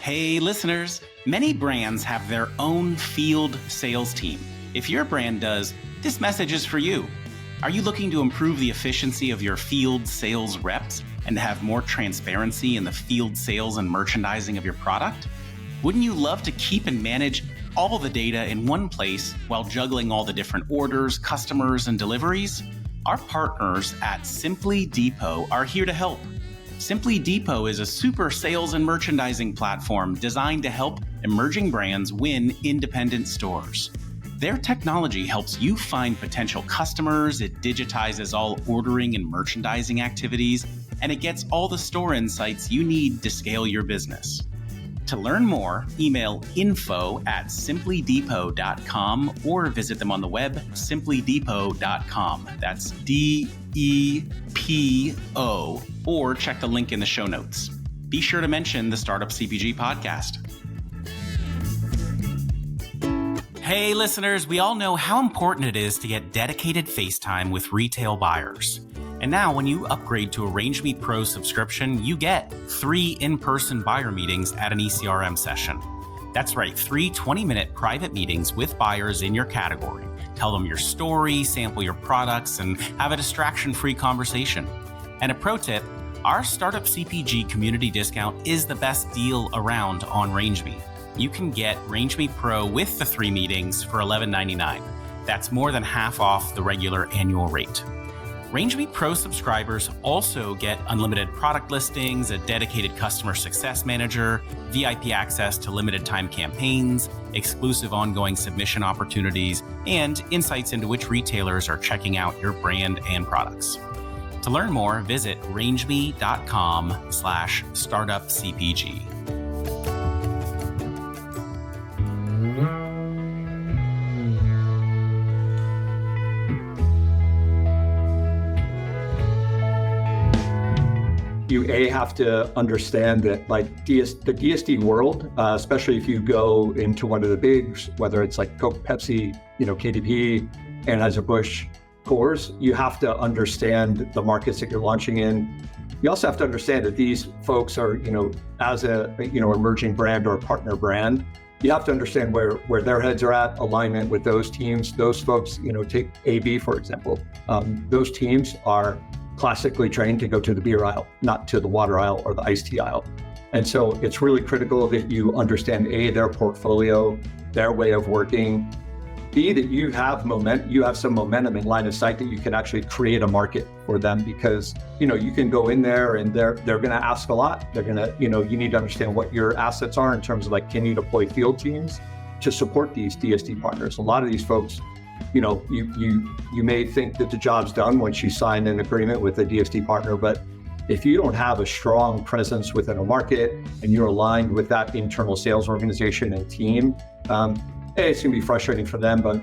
Hey listeners, many brands have their own field sales team. If your brand does, this message is for you. Are you looking to improve the efficiency of your field sales reps and have more transparency in the field sales and merchandising of your product? Wouldn't you love to keep and manage all the data in one place while juggling all the different orders, customers, and deliveries? Our partners at Simply Depot are here to help. Simply Depot is a super sales and merchandising platform designed to help emerging brands win independent stores. Their technology helps you find potential customers, it digitizes all ordering and merchandising activities, and it gets all the store insights you need to scale your business. To learn more, email info@simplydepot.com or visit them on the web, simplydepot.com. That's DEPO, or check the link in the show notes. Be sure to mention the Startup CPG Podcast. Hey listeners, we all know how important it is to get dedicated face time with retail buyers. And now when you upgrade to a RangeMeet Pro subscription, you get 3 in-person buyer meetings at an ECRM session. That's right, 3 20-minute private meetings with buyers in your category. Tell them your story, sample your products, and have a distraction-free conversation. And a pro tip, our Startup CPG community discount is the best deal around on RangeMeet. You can get RangeMeet Pro with the 3 meetings for $11.99. That's more than half off the regular annual rate. RangeMeet Pro subscribers also get unlimited product listings, a dedicated customer success manager, VIP access to limited time campaigns, exclusive ongoing submission opportunities, and insights into which retailers are checking out your brand and products. To learn more, visit rangeme.com/startupcpg. You have to understand that like the DSD world, especially if you go into one of the bigs, whether it's like Coke, Pepsi, KDP, Anheuser-Busch, Coors, you have to understand the markets that you're launching in. You also have to understand that these folks are, as a, emerging brand or a partner brand, you have to understand where their heads are at, alignment with those teams. Those folks, take AB, for example. Those teams are classically trained to go to the beer aisle, not to the water aisle or the iced tea aisle. And so it's really critical that you understand A, their portfolio, their way of working, B, that you have some momentum in line of sight that you can actually create a market for them, because, you can go in there and they're going to ask a lot. They're going to, you need to understand what your assets are in terms of like, can you deploy field teams to support these DSD partners? A lot of these folks, you may think that the job's done once you sign an agreement with a DSD partner, but if you don't have a strong presence within a market and you're aligned with that internal sales organization and team, it's gonna be frustrating for them, but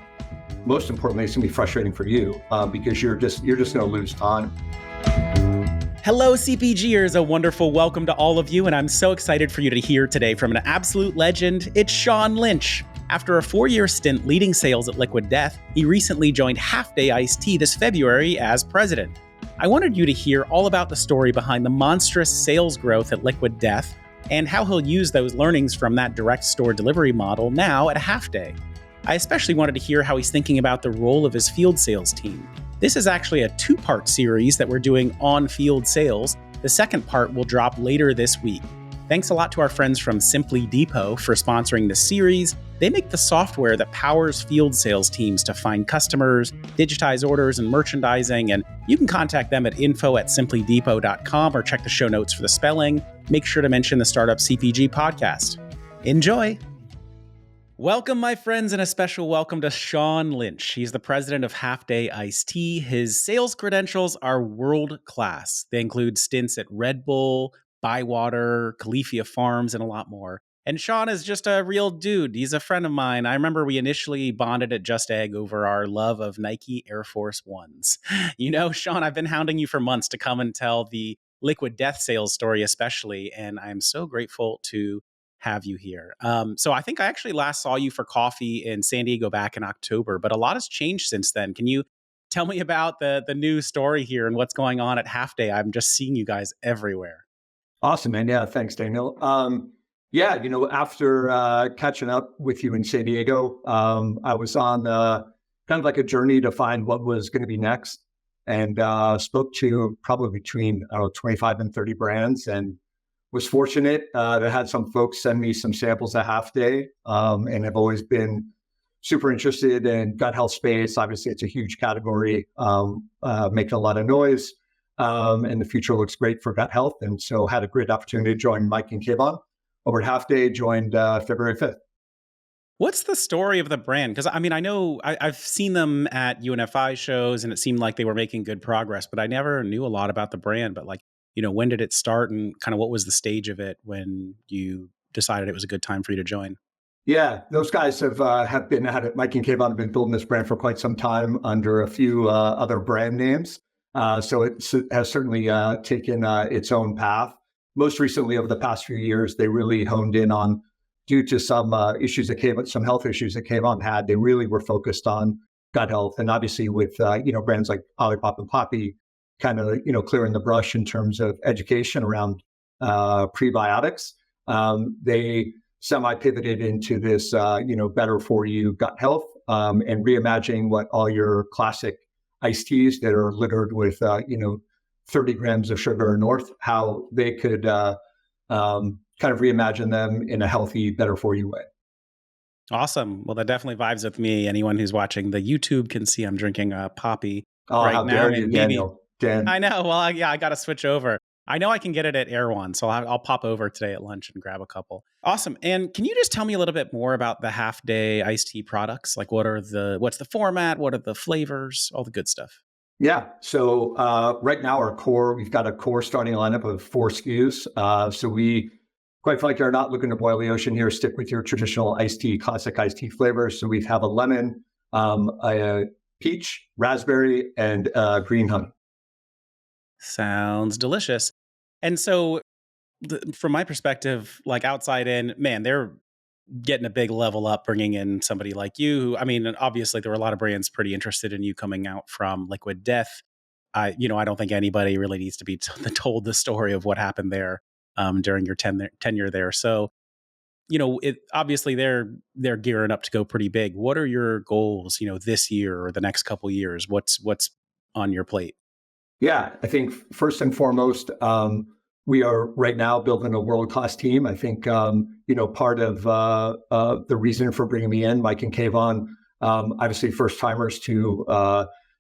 most importantly, it's gonna be frustrating for you because you're just gonna lose time. Hello, CPGers, a wonderful welcome to all of you, and I'm so excited for you to hear today from an absolute legend. It's Sean Lynch. After a 4-year stint leading sales at Liquid Death, he recently joined Halfday Iced Tea this February as president. I wanted you to hear all about the story behind the monstrous sales growth at Liquid Death and how he'll use those learnings from that direct store delivery model now at Halfday. I especially wanted to hear how he's thinking about the role of his field sales team. This is actually a 2-part series that we're doing on field sales. The second part will drop later this week. Thanks a lot to our friends from Simply Depot for sponsoring this series. They make the software that powers field sales teams to find customers, digitize orders and merchandising, and you can contact them at info@simplydepot.com or check the show notes for the spelling. Make sure to mention the Startup CPG Podcast. Enjoy! Welcome, my friends, and a special welcome to Sean Lynch. He's the president of Halfday Iced Tea. His sales credentials are world-class. They include stints at Red Bull, Bywater, Califia Farms, and a lot more. And Sean is just a real dude. He's a friend of mine. I remember we initially bonded at Just Egg over our love of Nike Air Force Ones. Sean, I've been hounding you for months to come and tell the Liquid Death sales story especially, and I'm so grateful to have you here. So I think I actually last saw you for coffee in San Diego back in October, but a lot has changed since then. Can you tell me about the new story here and what's going on at Halfday? I'm just seeing you guys everywhere. Awesome, man. Yeah, thanks, Daniel. Yeah, after catching up with you in San Diego, I was on kind of like a journey to find what was going to be next, and spoke to probably between 25 and 30 brands, and was fortunate to have some folks send me some samples of Halfday, and I've always been super interested in gut health space. Obviously, it's a huge category, making a lot of noise, and the future looks great for gut health. And so had a great opportunity to join Mike and Kayvon over at Halfday, joined February 5th. What's the story of the brand? Because I know I've seen them at UNFI shows and it seemed like they were making good progress, but I never knew a lot about the brand. But when did it start and kind of what was the stage of it when you decided it was a good time for you to join? Yeah, those guys have been at it. Mike and Kayvon have been building this brand for quite some time under a few other brand names. So it has certainly taken its own path. Most recently, over the past few years, they really honed in on, due to some issues that some health issues that Kayvon had, they really were focused on gut health. And obviously with, brands like Olipop and Poppy, kind of, clearing the brush in terms of education around prebiotics, they semi-pivoted into this, better for you gut health, and reimagining what all your classic iced teas that are littered with, 30 grams of sugar or north, how they could kind of reimagine them in a healthy, better for you way. Awesome. Well, that definitely vibes with me. Anyone who's watching the YouTube can see I'm drinking a Poppy Oh, right how now. dare you, Daniel. Dan. I know. Well, I got to switch over. I know I can get it at Erewhon, so I'll pop over today at lunch and grab a couple. Awesome. And can you just tell me a little bit more about the Halfday iced tea products? Like what's the format? What are the flavors? All the good stuff. Yeah. So right now we've got a core starting lineup of 4 SKUs. So we, quite frankly, are not looking to boil the ocean here. Stick with your traditional classic iced tea flavors. So we have a lemon, a peach, raspberry, and green honey. Sounds delicious. And so from my perspective, like outside in, man, they're getting a big level up, bringing in somebody like you. Obviously there were a lot of brands pretty interested in you coming out from Liquid Death. I don't think anybody really needs to be told the story of what happened there during your tenure there. So, obviously they're gearing up to go pretty big. What are your goals, this year or the next couple years? What's on your plate? Yeah, I think first and foremost, we are right now building a world-class team. I think, part of the reason for bringing me in, Mike and Kayvon, obviously first-timers to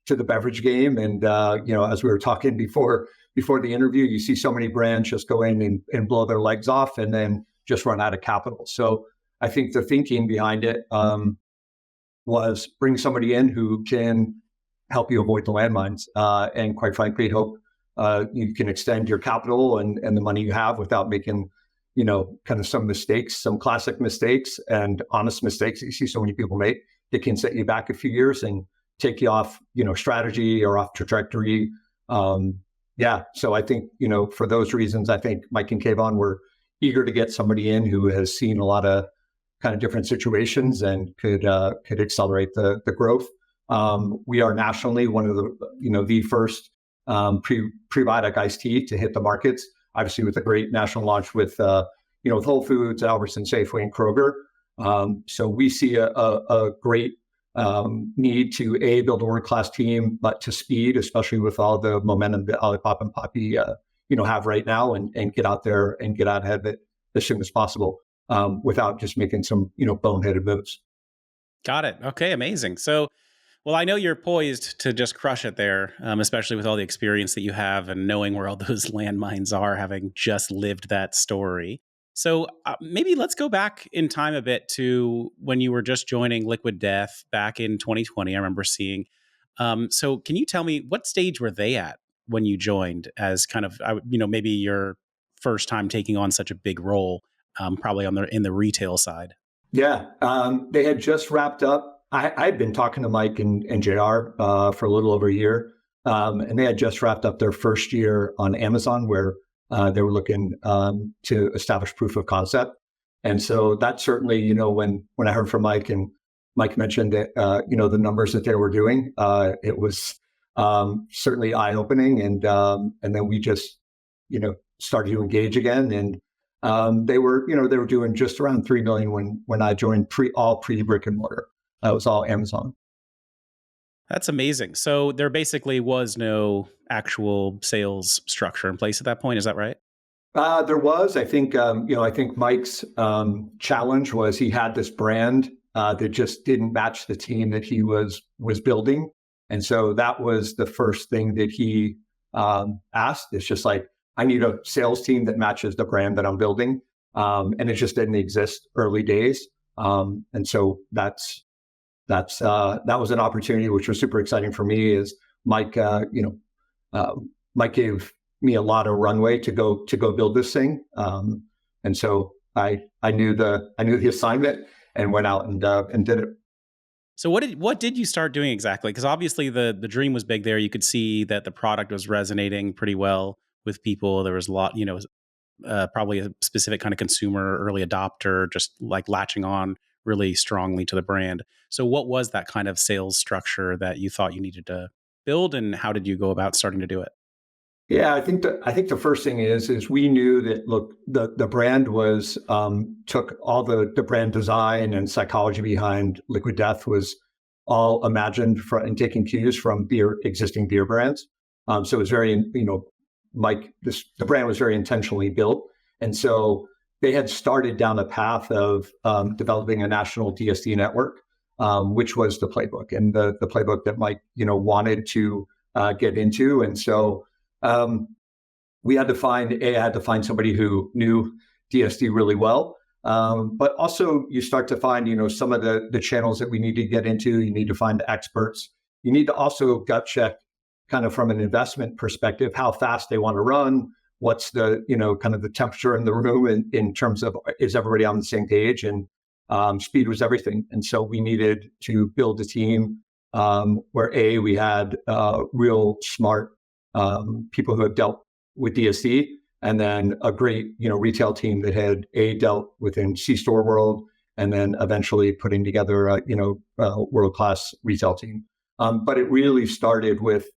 the beverage game. And, as we were talking before the interview, you see so many brands just go in and blow their legs off and then just run out of capital. So I think the thinking behind it was bring somebody in who can help you avoid the landmines, and quite frankly, hope you can extend your capital and the money you have without making, kind of some classic mistakes and honest mistakes that you see so many people make that can set you back a few years and take you off, strategy or off trajectory. So I think, for those reasons, I think Mike and Kayvon were eager to get somebody in who has seen a lot of kind of different situations and could accelerate the growth. We are nationally one of the first prebiotic iced tea to hit the markets, obviously with a great national launch with Whole Foods, Albertson, Safeway, and Kroger. So we see a great need to build a world-class team, but to speed, especially with all the momentum that Olipop and Poppy have right now, and get out there and get out ahead of it as soon as possible, without just making some boneheaded moves. Got it. Okay, amazing. So, well, I know you're poised to just crush it there, especially with all the experience that you have and knowing where all those landmines are, having just lived that story. So maybe let's go back in time a bit to when you were just joining Liquid Death back in 2020. I remember seeing. So can you tell me what stage were they at when you joined as kind of, maybe your first time taking on such a big role, probably in the retail side? Yeah, they had just wrapped up. I'd been talking to Mike and JR for a little over a year, and they had just wrapped up their first year on Amazon, where they were looking to establish proof of concept. And so that certainly, when I heard from Mike, and Mike mentioned that, the numbers that they were doing, it was certainly eye-opening. And then we just, started to engage again. And They were doing just around 3 million when I joined pre brick and mortar. It was all Amazon. That's amazing. So there basically was no actual sales structure in place at that point. Is that right? There was, I think, I think Mike's challenge was he had this brand that just didn't match the team that he was building. And so that was the first thing that he asked. It's just like, I need a sales team that matches the brand that I'm building. And it just didn't exist early days. And so that was an opportunity, which was super exciting for me. Is Mike, Mike gave me a lot of runway to go build this thing. And so I knew the assignment and went out and did it. So what did you start doing exactly? Because obviously the dream was big there. You could see that the product was resonating pretty well with people. There was a lot, probably a specific kind of consumer, early adopter, just like latching on really strongly to the brand. So what was that kind of sales structure that you thought you needed to build, and how did you go about starting to do it? Yeah, I think the first thing is we knew that, look, the brand was took all the brand design and psychology behind Liquid Death was all imagined and taking cues from existing beer brands. So it was very, the brand was very intentionally built. And so they had started down a path of developing a national DSD network, which was the playbook and the playbook that Mike, wanted to get into. And so I had to find somebody who knew DSD really well. But also you start to find, some of the channels that we need to get into. You need to find the experts. You need to also gut check kind of from an investment perspective, how fast they want to run, what's the, kind of the temperature in the room in terms of, is everybody on the same page? And speed was everything. And so we needed to build a team where we had real smart people who have dealt with DSD, and then a great, retail team that had dealt within C-store world, and then eventually putting together a world-class retail team. But it really started with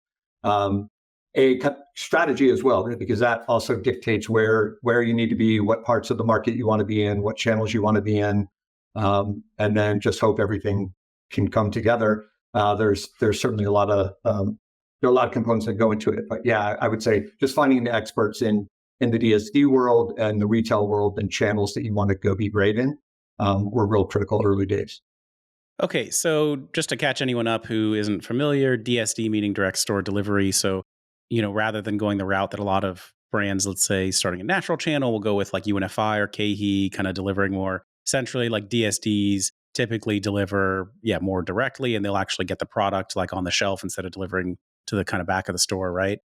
a strategy as well, because that also dictates where you need to be, what parts of the market you want to be in, what channels you want to be in, and then just hope everything can come together. There's certainly a lot of there are a lot of components that go into it, but yeah, I would say just finding the experts in the DSD world and the retail world and channels that you want to go be great in were real critical early days. Okay, so just to catch anyone up who isn't familiar, DSD meaning direct store delivery. So, rather than going the route that a lot of brands, let's say starting a natural channel, will go with like UNFI or KeHE, kind of delivering more centrally, like DSDs typically deliver, more directly, and they'll actually get the product like on the shelf instead of delivering to the kind of back of the store, right?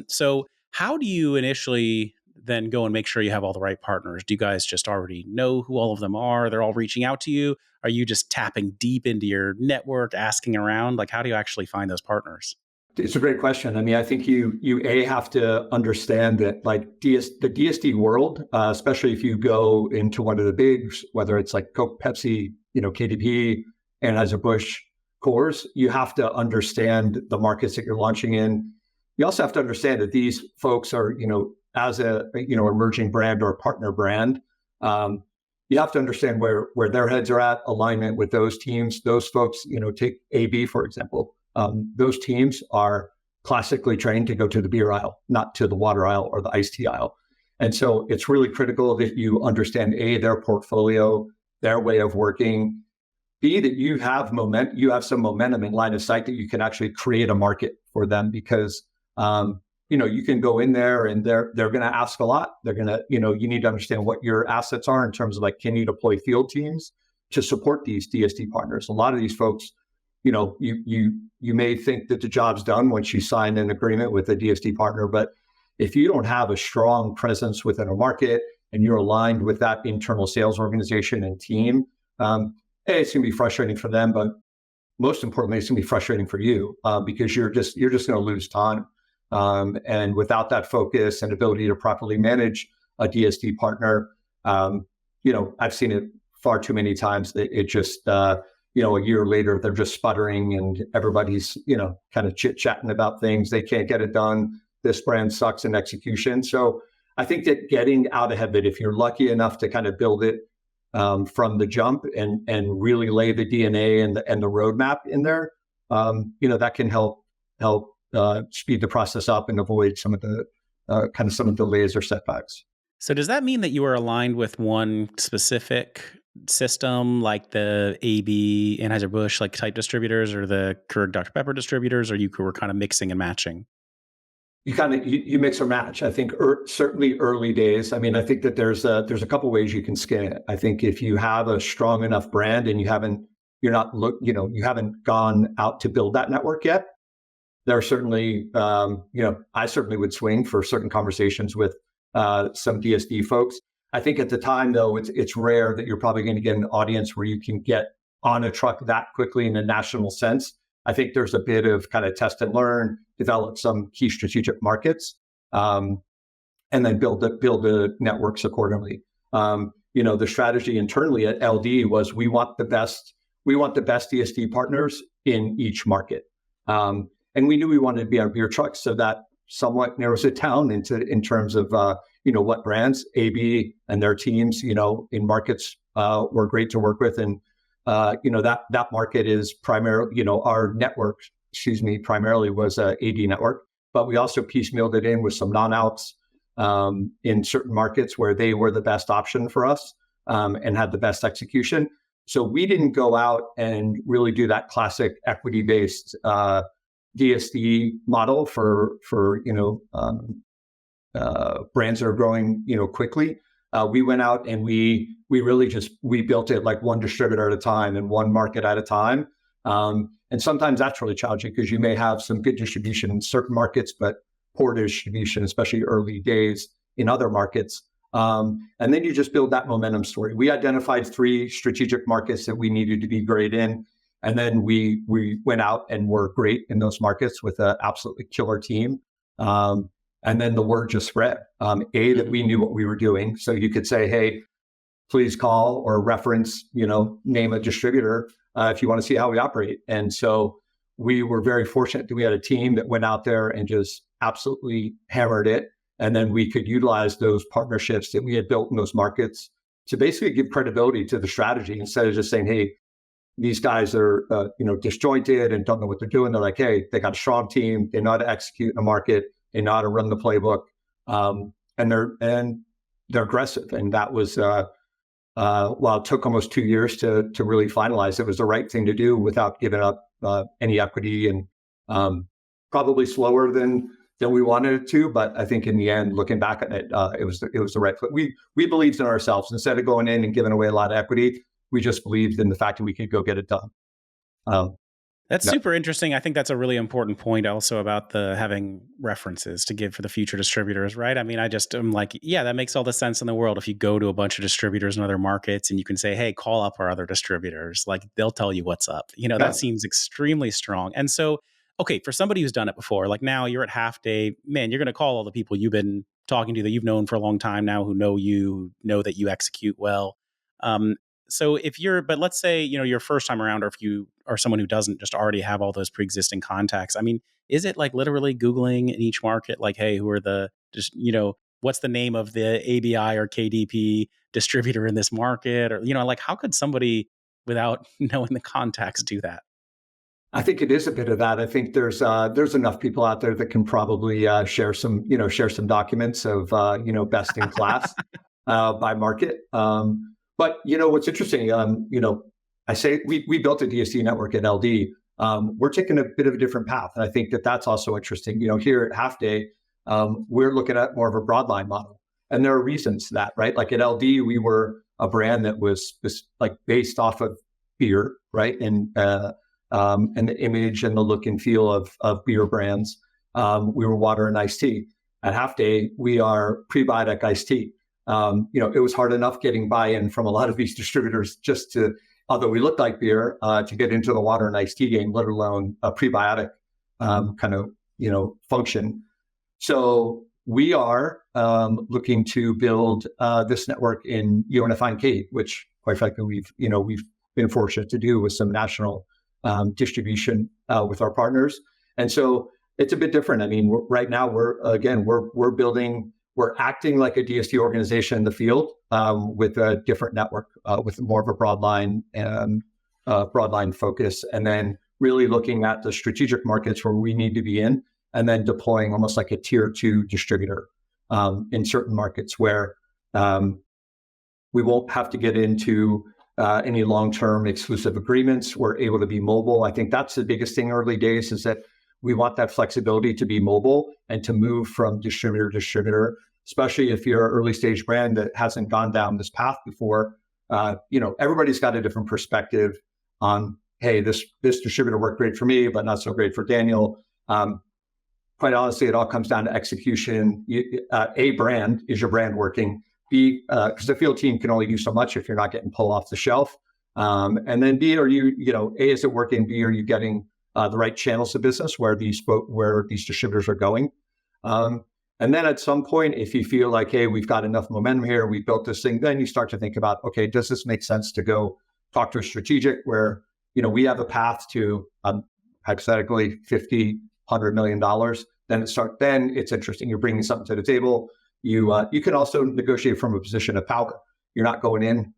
So how do you initially then go and make sure you have all the right partners? Do you guys just already know who all of them are? They're all reaching out to you? Are you just tapping deep into your network, asking around? Like, how do you actually find those partners? It's a great question. I mean, I think you have to understand that like the DSD world, especially if you go into one of the bigs, whether it's like Coke, Pepsi, KDP, Anheuser-Busch, Coors, you have to understand the markets that you're launching in. You also have to understand that these folks are, as a emerging brand or a partner brand, you have to understand where their heads are at, alignment with those teams. Those folks, take AB, for example. Those teams are classically trained to go to the beer aisle, not to the water aisle or the iced tea aisle. And so it's really critical that you understand their portfolio, their way of working, B, that you have some momentum in line of sight that you can actually create a market for them, because you can go in there and they're going to ask a lot. They're going to, you need to understand what your assets are in terms of like, can you deploy field teams to support these DSD partners? A lot of these folks, you may think that the job's done once you sign an agreement with a DSD partner, but if you don't have a strong presence within a market and you're aligned with that internal sales organization and team, it's going to be frustrating for them, but most importantly, it's going to be frustrating for you because you're just going to lose time. And without that focus and ability to properly manage a DSD partner, I've seen it far too many times that it just, a year later, they're just sputtering and everybody's, kind of chit-chatting about things. They can't get it done. This brand sucks in execution. So I think that getting out ahead of it, if you're lucky enough to kind of build it from the jump and really lay the DNA and the roadmap in there, that can help speed the process up and avoid some of the some of the delays or setbacks. So does that mean that you are aligned with one specific system, like the AB Anheuser-Busch like type distributors or the Keurig Dr Pepper distributors, or you were kind of mixing and matching? You mix or match. I think certainly early days. I mean, I think that there's a couple ways you can skin it. I think if you have a strong enough brand and you haven't gone out to build that network yet, there are certainly, I certainly would swing for certain conversations with some DSD folks. I think at the time, though, it's rare that you're probably going to get an audience where you can get on a truck that quickly in a national sense. I think there's a bit of kind of test and learn, develop some key strategic markets, and then build the networks accordingly. The strategy internally at LD was we want the best DSD partners in each market. And we knew we wanted to be our beer trucks, so that somewhat narrows it down in terms of what brands AB and their teams in markets were great to work with, and that market is primarily our network. Primarily was a AD network, but we also piecemealed it in with some non-outs in certain markets where they were the best option for us and had the best execution. So we didn't go out and really do that classic equity-based DSD model for brands that are growing quickly. We went out and we built it like one distributor at a time and one market at a time. And sometimes that's really challenging because you may have some good distribution in certain markets, but poor distribution, especially early days in other markets. And then you just build that momentum story. We identified 3 strategic markets that we needed to be great in. And then we went out and were great in those markets with an absolutely killer team. And then the word just spread. That we knew what we were doing. So you could say, hey, please call or reference, name a distributor if you want to see how we operate. And so we were very fortunate that we had a team that went out there and just absolutely hammered it. And then we could utilize those partnerships that we had built in those markets to basically give credibility to the strategy instead of just saying, hey, these guys are, disjointed and don't know what they're doing. They're like, hey, they got a strong team. They know how to execute in a market. They know how to run the playbook. And they're aggressive. And that was, while it took almost 2 years to really finalize, it was the right thing to do without giving up any equity, and probably slower than we wanted it to. But I think in the end, looking back at it, it was the right fit. We believed in ourselves. Instead of going in and giving away a lot of equity, we just believed in the fact that we could go get it done. That's super interesting. I think that's a really important point also about the having references to give for the future distributors, right? I mean, I'm like, yeah, that makes all the sense in the world. If you go to a bunch of distributors in other markets and you can say, hey, call up our other distributors, like they'll tell you what's up. That seems extremely strong. And so, okay, for somebody who's done it before, like now you're at Halfday, man, you're going to call all the people you've been talking to that you've known for a long time now, who know you, who know that you execute well. So but let's say, your first time around, or if you are someone who doesn't just already have all those pre-existing contacts, I mean, is it like literally Googling in each market, like, hey, who are what's the name of the ABI or KDP distributor in this market? Or, like how could somebody without knowing the contacts do that? I think it is a bit of that. I think there's enough people out there that can probably share some documents of, best in class by market. But what's interesting, I say we built a DSD network at LD. We're taking a bit of a different path, and I think that's also interesting. Here at Halfday, we're looking at more of a broadline model, and there are reasons to that, right? Like at LD, we were a brand that was like based off of beer, right, and the image and the look and feel of beer brands. We were water and iced tea. At Halfday, we are prebiotic iced tea. It was hard enough getting buy-in from a lot of these distributors just to, although we looked like beer, to get into the water and iced tea game, let alone a prebiotic function. So we are looking to build this network in UNFI, which quite frankly we've been fortunate to do with some national distribution with our partners. And so it's a bit different. I mean, right now we're building we're acting like a DSD organization in the field with a different network, with more of a broadline focus, and then really looking at the strategic markets where we need to be in, and then deploying almost like a tier 2 distributor in certain markets where we won't have to get into any long-term exclusive agreements. We're able to be mobile. I think that's the biggest thing early days, is that we want that flexibility to be mobile and to move from distributor to distributor, especially if you're an early stage brand that hasn't gone down this path before. Everybody's got a different perspective on, hey, this distributor worked great for me, but not so great for Daniel. Quite honestly, it all comes down to execution. A, brand, is your brand working? B, because the field team can only do so much if you're not getting pulled off the shelf. And then B, A, is it working? B, are you getting the right channels of business where these distributors are going? And then at some point, if you feel like, hey, we've got enough momentum here, we built this thing, then you start to think about, okay, does this make sense to go talk to a strategic where, we have a path to hypothetically $50-100 million. Then it's interesting. You're bringing something to the table. You can also negotiate from a position of power. You're not going in,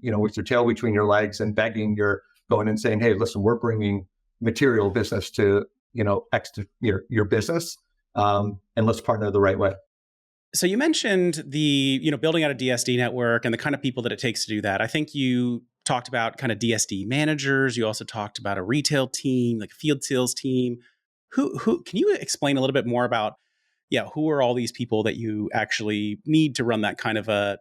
with your tail between your legs and begging. You're going in saying, hey, listen, we're bringing material business to, your business, and let's partner the right way. So you mentioned the, building out a DSD network and the kind of people that it takes to do that. I think you talked about kind of DSD managers. You also talked about a retail team, like a field sales team. Who can you explain a little bit more about, who are all these people that you actually need to run that kind of a,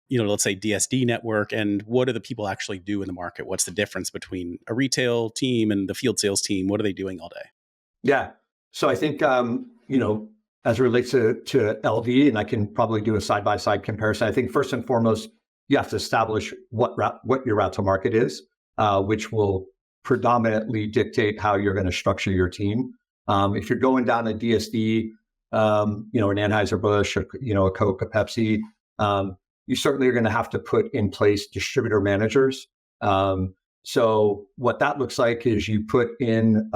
let's say DSD network, and what do the people actually do in the market? What's the difference between a retail team and the field sales team? What are they doing all day? Yeah. So I think, as it relates to LD, and I can probably do a side-by-side comparison, I think first and foremost, you have to establish what your route to market is, which will predominantly dictate how you're going to structure your team. If you're going down a DSD, an Anheuser-Busch, or, a Coke, a Pepsi, you certainly are going to have to put in place distributor managers. So what that looks like is you put in,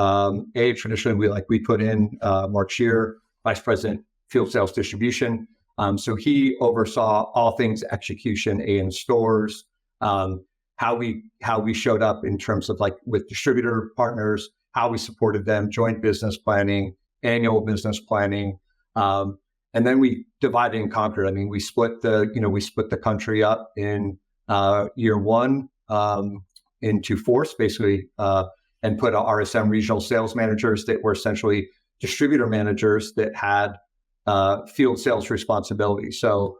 traditionally we put in Mark Shear, Vice President, Field Sales Distribution. So he oversaw all things execution, in stores, how we showed up in terms of with distributor partners, how we supported them, joint business planning, annual business planning. And then we divided and conquered. I mean, we split the country up in year one into fourths, basically, and put RSM regional sales managers that were essentially distributor managers that had field sales responsibility. So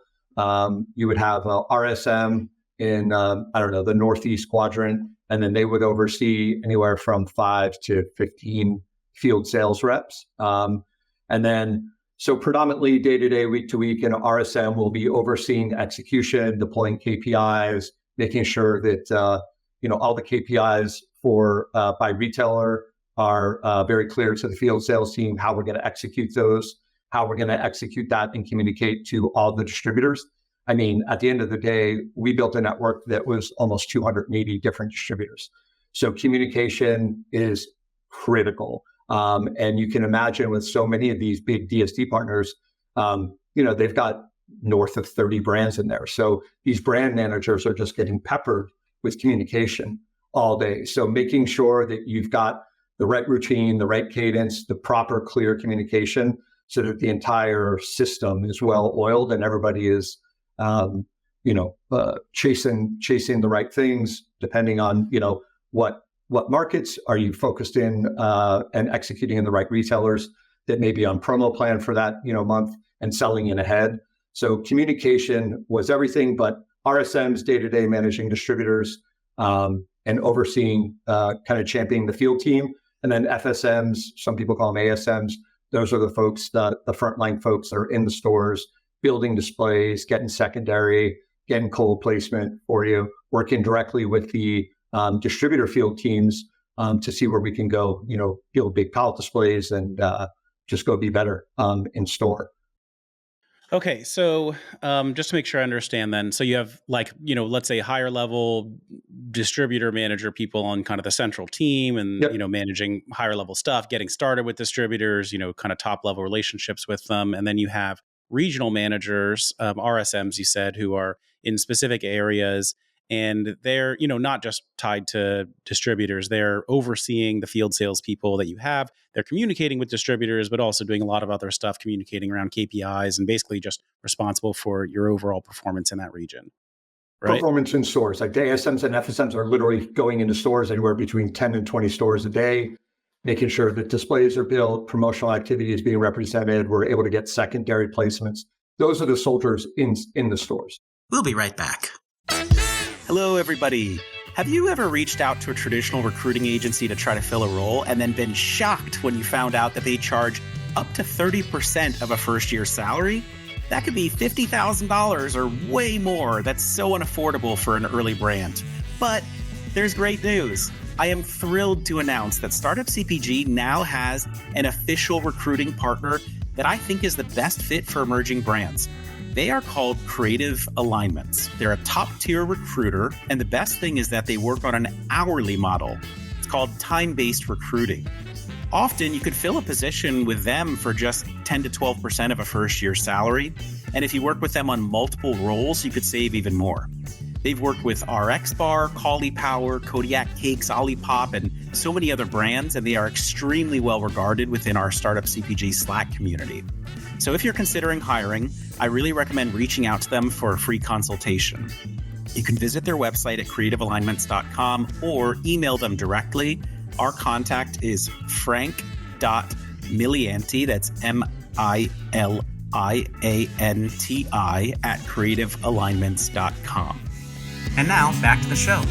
you would have RSM in, the Northeast quadrant, and then they would oversee anywhere from 5 to 15 field sales reps. And then, so predominantly day-to-day, week-to-week, and RSM will be overseeing execution, deploying KPIs, making sure that, all the KPIs for by retailer are very clear to the field sales team, how we're going to execute those, how we're going to execute that and communicate to all the distributors. I mean, at the end of the day, we built a network that was almost 280 different distributors. So communication is critical. And you can imagine with so many of these big DSD partners, they've got north of 30 brands in there. So these brand managers are just getting peppered with communication all day. So making sure that you've got the right routine, the right cadence, the proper clear communication, so that the entire system is well oiled and everybody is, chasing the right things, depending on, what markets are you focused in, and executing in the right retailers that may be on promo plan for that, month, and selling in ahead. So communication was everything, but RSM's day-to-day managing distributors, and overseeing, kind of championing the field team. And then FSMs, some people call them ASMs. Those are the folks, the frontline folks that are in the stores, building displays, getting secondary, getting cold placement for you, working directly with the distributor field teams to see where we can go, build big pallet displays and just go be better in store. Okay, so just to make sure I understand then, so you have let's say higher level distributor manager people on kind of the central team and, Yep. Managing higher level stuff, getting started with distributors, kind of top level relationships with them. And then you have regional managers, RSMs, you said, who are in specific areas. And they're, not just tied to distributors. They're overseeing the field salespeople that you have. They're communicating with distributors, but also doing a lot of other stuff, communicating around KPIs and basically just responsible for your overall performance in that region. Right? Performance in stores. Like the ASMs and FSMs are literally going into stores anywhere between 10 and 20 stores a day, making sure that displays are built, promotional activity is being represented. We're able to get secondary placements. Those are the soldiers in the stores. We'll be right back. Hello, everybody. Have you ever reached out to a traditional recruiting agency to try to fill a role and then been shocked when you found out that they charge up to 30% of a first-year salary? That could be $50,000 or way more. That's so unaffordable for an early brand. But there's great news. I am thrilled to announce that Startup CPG now has an official recruiting partner that I think is the best fit for emerging brands. They are called Creative Alignments. They're a top-tier recruiter, and the best thing is that they work on an hourly model. It's called time-based recruiting. Often, you could fill a position with them for just 10 to 12% of a first-year salary, and if you work with them on multiple roles, you could save even more. They've worked with RX Bar, Cauli Power, Kodiak Cakes, Olipop, and so many other brands, and they are extremely well regarded within our Startup CPG Slack community. So if you're considering hiring, I really recommend reaching out to them for a free consultation. You can visit their website at creativealignments.com or email them directly. Our contact is frank.milianti, that's MILIANTI at creativealignments.com. And now, back to the show.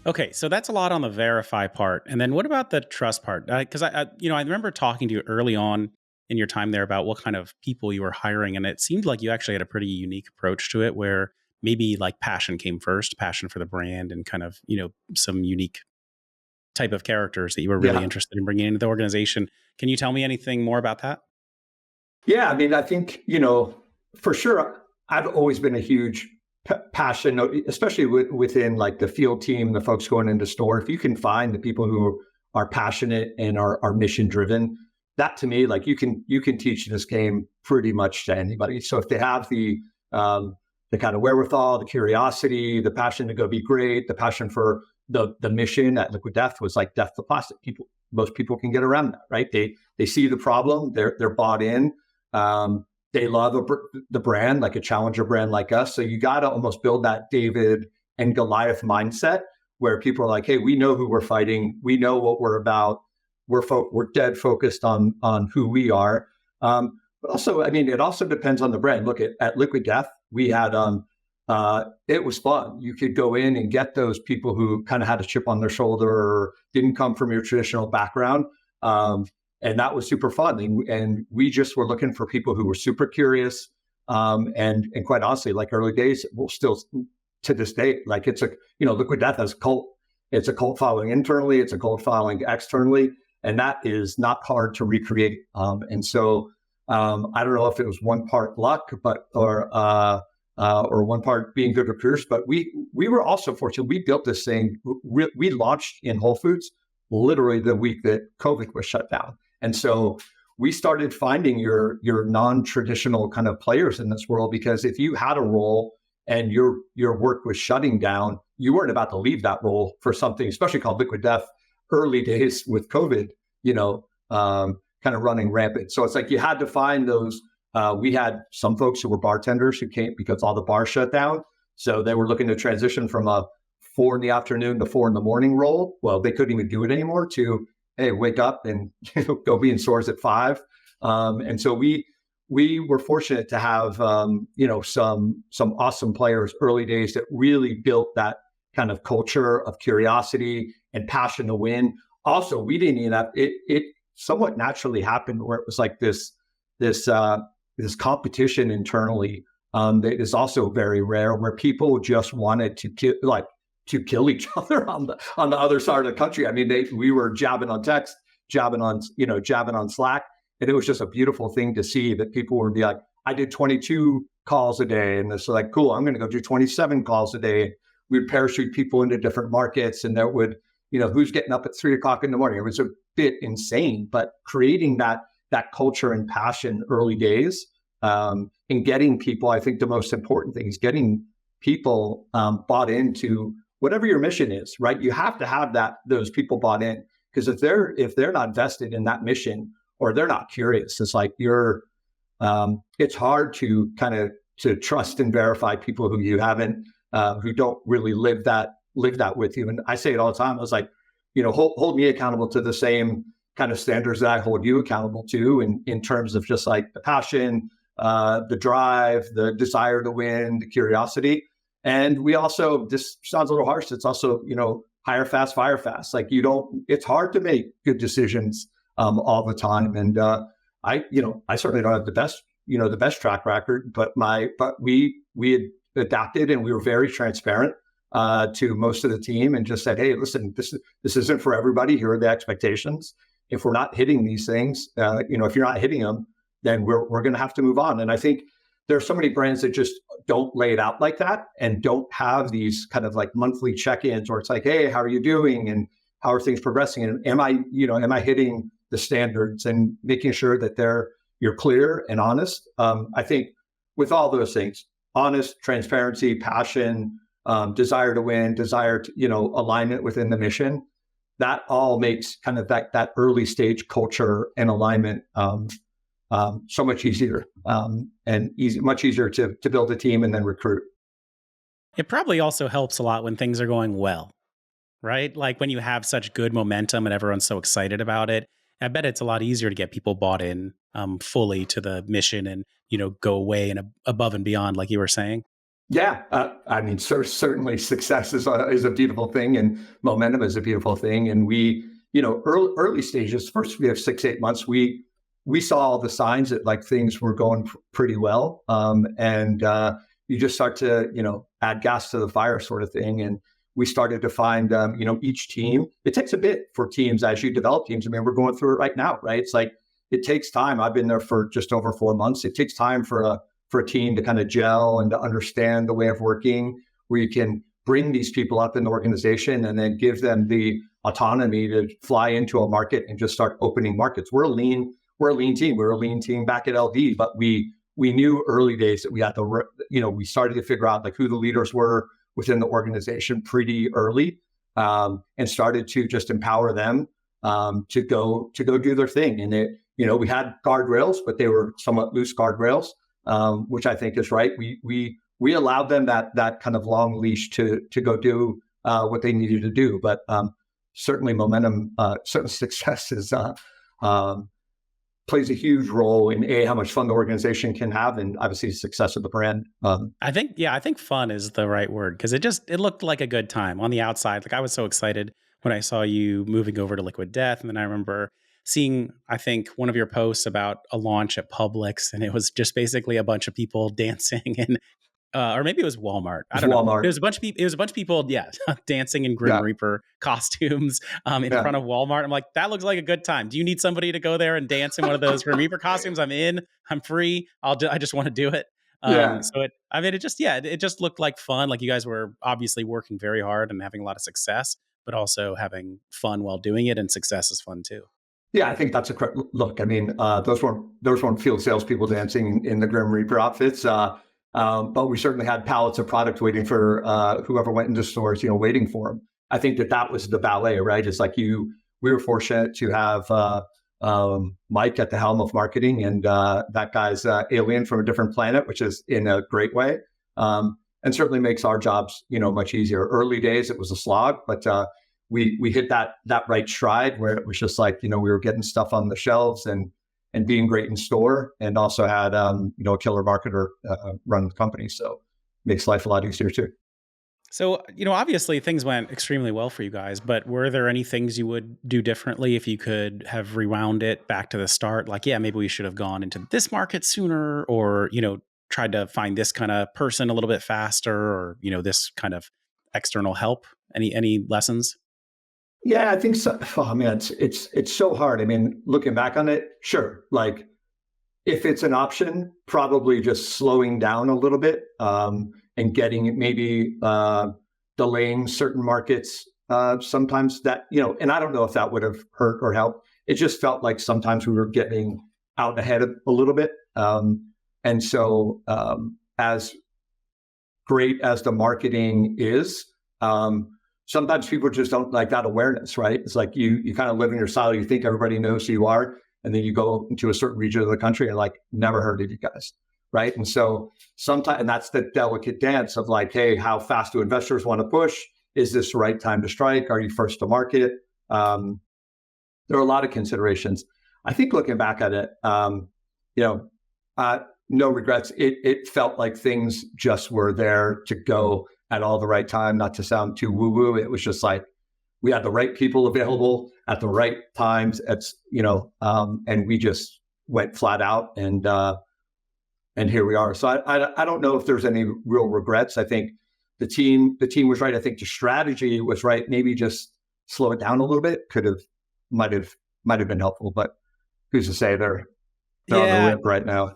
Okay, so that's a lot on the verify part. And then what about the trust part? Because I remember talking to you early on in your time there about what kind of people you were hiring. And it seemed like you actually had a pretty unique approach to it where maybe like passion came first, passion for the brand and kind of, some unique type of characters that you were really interested in bringing into the organization. Can you tell me anything more about that? Yeah, I mean, I think, for sure, I've always been a huge passion, especially within like the field team, the folks going into store. If you can find the people who are passionate and are mission driven, that to me, like you can teach this game pretty much to anybody. So if they have the kind of wherewithal, the curiosity, the passion to go be great, the passion for the mission at Liquid Death was like death to plastic. Most people can get around that, right? They see the problem, they're bought in. They love the brand, like a challenger brand like us. So you got to almost build that David and Goliath mindset where people are like, hey, we know who we're fighting. We know what we're about. We're dead focused on who we are. But also, I mean, it also depends on the brand. Look, at Liquid Death, we had, it was fun. You could go in and get those people who kind of had a chip on their shoulder or didn't come from your traditional background. And that was super fun. And we just were looking for people who were super curious. And quite honestly, like early days, well, still to this day, like it's Liquid Death has cult. It's a cult following internally. It's a cult following externally. And that is not hard to recreate. And so I don't know if it was one part luck, or one part being good recruiters, but we were also fortunate. We built this thing. We launched in Whole Foods literally the week that COVID was shut down. And so we started finding your non-traditional kind of players in this world, because if you had a role and your work was shutting down, you weren't about to leave that role for something, especially called Liquid Death, early days with COVID, kind of running rampant. So it's like you had to find those. We had some folks who were bartenders who came because all the bars shut down. So they were looking to transition from a 4 p.m. to 4 a.m. role. Well, they couldn't even do it anymore to, hey, wake up and go be in stores at 5. And so we were fortunate to have, some awesome players early days that really built that kind of culture of curiosity and passion to win. Also, we didn't even have, it somewhat naturally happened where it was like this competition internally that is also very rare, where people just wanted to kill each other on the other side of the country. I mean, we were jabbing on text, jabbing on Slack. And it was just a beautiful thing to see that people would be like, I did 22 calls a day. And it's like, cool, I'm going to go do 27 calls a day. We'd parachute people into different markets, and there would, who's getting up at 3 o'clock in the morning. It was a bit insane, but creating that that culture and passion early days, and getting people. I think the most important thing is getting people bought into whatever your mission is, right? You have to have those people bought in, because if they're not vested in that mission, or they're not curious, it's like it's hard to to trust and verify people who you haven't, who don't really live that with you. And I say it all the time. I was like, hold me accountable to the same kind of standards that I hold you accountable to, in terms of just like the passion, the drive, the desire to win, the curiosity. And we also, this sounds a little harsh, it's also, hire fast, fire fast. Like it's hard to make good decisions all the time. And I certainly don't have the best track record, but we had adapted, and we were very transparent to most of the team, and just said, hey, listen, this isn't for everybody. Here are the expectations. If we're not hitting these things, if you're not hitting them, then we're going to have to move on. And I think there are so many brands that just don't lay it out like that, and don't have these kind of like monthly check-ins where it's like, hey, how are you doing? And how are things progressing? And am I hitting the standards, and making sure that you're clear and honest. I think with all those things, honest, transparency, passion, desire to win, desire to, alignment within the mission, that all makes kind of that early stage culture and alignment so much easier, and much easier to build a team and then recruit. It probably also helps a lot when things are going well, right? Like when you have such good momentum and everyone's so excited about it. I bet it's a lot easier to get people bought in fully to the mission, and go away and above and beyond, like you were saying. Yeah, I mean, certainly success is a beautiful thing, and momentum is a beautiful thing. And we, early stages, first we have 6-8 months, we saw all the signs that like things were going pretty well, and you just start to add gas to the fire, sort of thing. And we started to find, each team, it takes a bit for teams as you develop teams. I mean, we're going through it right now, right? It's like, it takes time. I've been there for just over 4 months. It takes time for a team to kind of gel and to understand the way of working, where you can bring these people up in the organization and then give them the autonomy to fly into a market and just start opening markets. We're a lean team. We're a lean team back at LD, but we knew early days that we had we started to figure out like who the leaders were within the organization pretty early, and started to just empower them to go do their thing. And we had guardrails, but they were somewhat loose guardrails, which I think is right. We allowed them that kind of long leash to go do what they needed to do. But certainly momentum, certain success plays a huge role in how much fun the organization can have, and obviously the success of the brand. I think fun is the right word, because it looked like a good time on the outside. Like I was so excited when I saw you moving over to Liquid Death, and then I remember seeing, I think, one of your posts about a launch at Publix, and it was just basically a bunch of people dancing and or maybe it was Walmart. I don't know. It was a bunch of people, yeah, dancing in Grim Reaper costumes in front of Walmart. I'm like, that looks like a good time. Do you need somebody to go there and dance in one of those Grim Reaper costumes? I'm in. I'm free. I just want to do it. So it just looked like fun. Like you guys were obviously working very hard and having a lot of success, but also having fun while doing it. And success is fun too. Yeah, I think that's a correct look. I mean, those weren't field salespeople dancing in the Grim Reaper outfits. But we certainly had pallets of product waiting for whoever went into stores, waiting for them. I think that was the ballet, right? It's like we were fortunate to have Mike at the helm of marketing, and that guy's alien from a different planet, which is in a great way, and certainly makes our jobs, much easier. Early days, it was a slog, but we hit that right stride where it was just like, we were getting stuff on the shelves and being great in store, and also had, a killer marketer run the company. So makes life a lot easier too. So, obviously things went extremely well for you guys, but were there any things you would do differently if you could have rewound it back to the start? Like, yeah, maybe we should have gone into this market sooner, or, tried to find this kind of person a little bit faster, or, this kind of external help. Any lessons? Yeah, I think so. Oh man, it's so hard. I mean, looking back on it, sure. Like if it's an option, probably just slowing down a little bit, and getting maybe delaying certain markets. Sometimes that, and I don't know if that would have hurt or helped. It just felt like sometimes we were getting out ahead a little bit. And so as great as the marketing is, sometimes people just don't like that awareness, right? It's like you kind of live in your silo, you think everybody knows who you are, and then you go into a certain region of the country and like, never heard of you guys, right? And so sometimes, and that's the delicate dance of like, hey, how fast do investors want to push? Is this the right time to strike? Are you first to market? There are a lot of considerations. I think looking back at it, no regrets. It felt like things just were there to go at all the right time, not to sound too woo-woo. It was just like, we had the right people available at the right times. And we just went flat out, and here we are. So I don't know if there's any real regrets. I think the team was right. I think the strategy was right. Maybe just slow it down a little bit. Might have been helpful, but who's to say they're on the limp right now.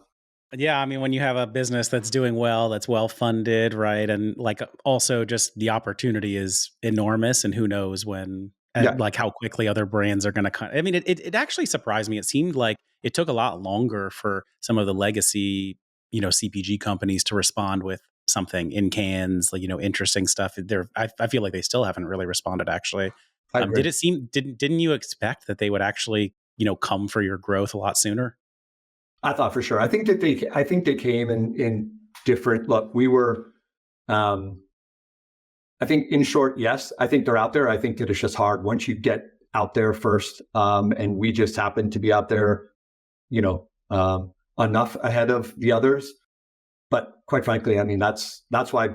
Yeah, I mean, when you have a business that's doing well, that's well funded, right, and like also just the opportunity is enormous, and who knows when, like how quickly other brands are going to come. I mean, it actually surprised me. It seemed like it took a lot longer for some of the legacy, CPG companies to respond with something in cans, like interesting stuff. I feel like they still haven't really responded. Actually, didn't you expect that they would actually come for your growth a lot sooner? I thought for sure. I think they came in different. Look, we were. I think in short, yes. I think they're out there. I think that it's just hard once you get out there first, and we just happen to be out there, enough ahead of the others. But quite frankly, I mean, that's why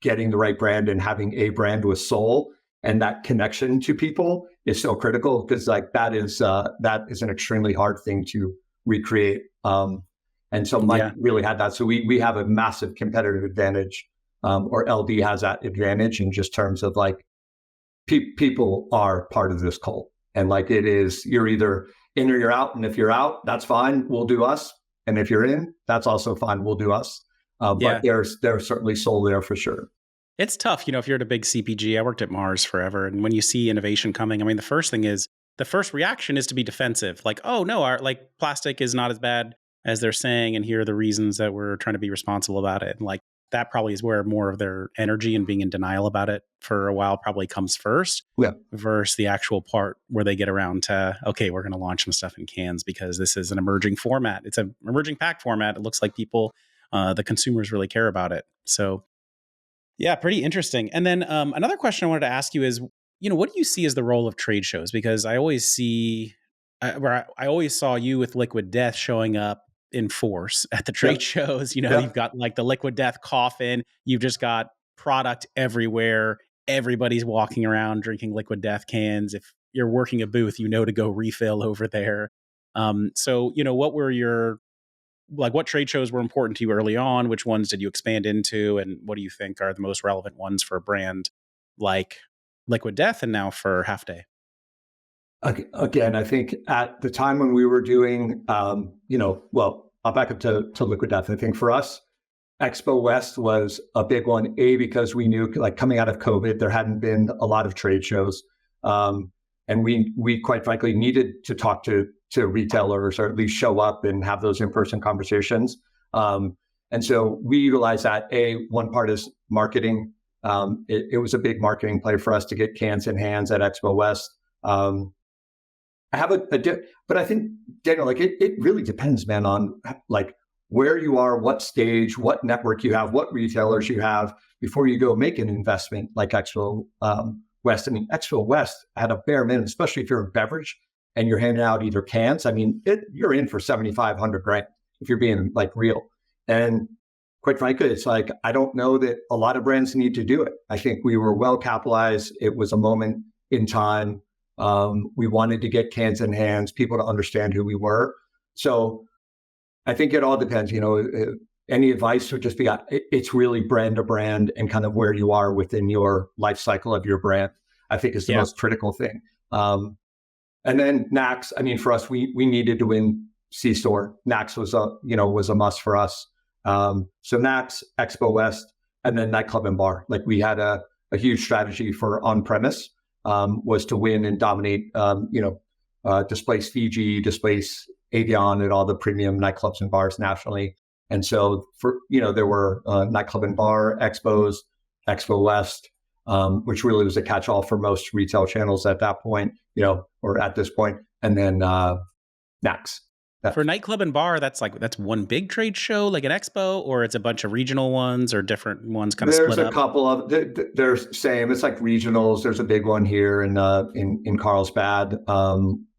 getting the right brand and having a brand with soul and that connection to people is so critical, because like that is an extremely hard thing to recreate. And so Mike really had that. So we have a massive competitive advantage, or LD has that advantage in just terms of like people are part of this cult. And like it is, you're either in or you're out. And if you're out, that's fine. We'll do us. And if you're in, that's also fine. We'll do us. But there's certainly soul there for sure. It's tough. If you're at a big CPG, I worked at Mars forever. And when you see innovation coming, I mean, the first reaction is to be defensive. Like, oh no, our plastic is not as bad as they're saying. And here are the reasons that we're trying to be responsible about it. And like, that probably is where more of their energy and being in denial about it for a while probably comes first, versus the actual part where they get around to, okay, we're going to launch some stuff in cans because this is an emerging format. It's an emerging pack format. It looks like people, the consumers really care about it. So yeah, pretty interesting. And then another question I wanted to ask you is, what do you see as the role of trade shows? Because I always I always saw you with Liquid Death showing up in force at the trade shows. You've got like the Liquid Death coffin. You've just got product everywhere. Everybody's walking around drinking Liquid Death cans. If you're working a booth, to go refill over there. So, what were what trade shows were important to you early on? Which ones did you expand into? And what do you think are the most relevant ones for a brand like Liquid Death and now for Halfday? Again, I think at the time when we were doing, I'll back up to Liquid Death. I think for us, Expo West was a big one, because we knew like coming out of COVID, there hadn't been a lot of trade shows. And we quite frankly needed to talk to retailers, or at least show up and have those in-person conversations. And so we utilize that. One part is marketing. It was a big marketing play for us to get cans in hands at Expo West. I have but I think, Daniel, like it really depends, man, on like where you are, what stage, what network you have, what retailers you have before you go make an investment like Expo West. I mean, Expo West at a bare minimum, especially if you're in beverage and you're handing out either cans. I mean, you're in for $7,500 if you're being like real. And quite frankly, it's like, I don't know that a lot of brands need to do it. I think we were well capitalized. It was a moment in time. We wanted to get cans in hands, people to understand who we were. So I think it all depends. Any advice would just be, it's really brand to brand and kind of where you are within your life cycle of your brand, I think is the most critical thing. And then NACS, I mean, for us, we needed to win C-Store. NACS was a must for us. So NACS, Expo West, and then nightclub and bar. Like we had a huge strategy for on-premise, was to win and dominate, displace Fiji, displace Avion and all the premium nightclubs and bars nationally. And so there were nightclub and bar expos, Expo West, which really was a catch-all for most retail channels at that point, or at this point, and then NACS. For nightclub and bar, that's one big trade show, like an expo, or it's a bunch of regional ones or different ones kind of split up? There's a couple of, there's same, it's like regionals. There's a big one here in Carlsbad,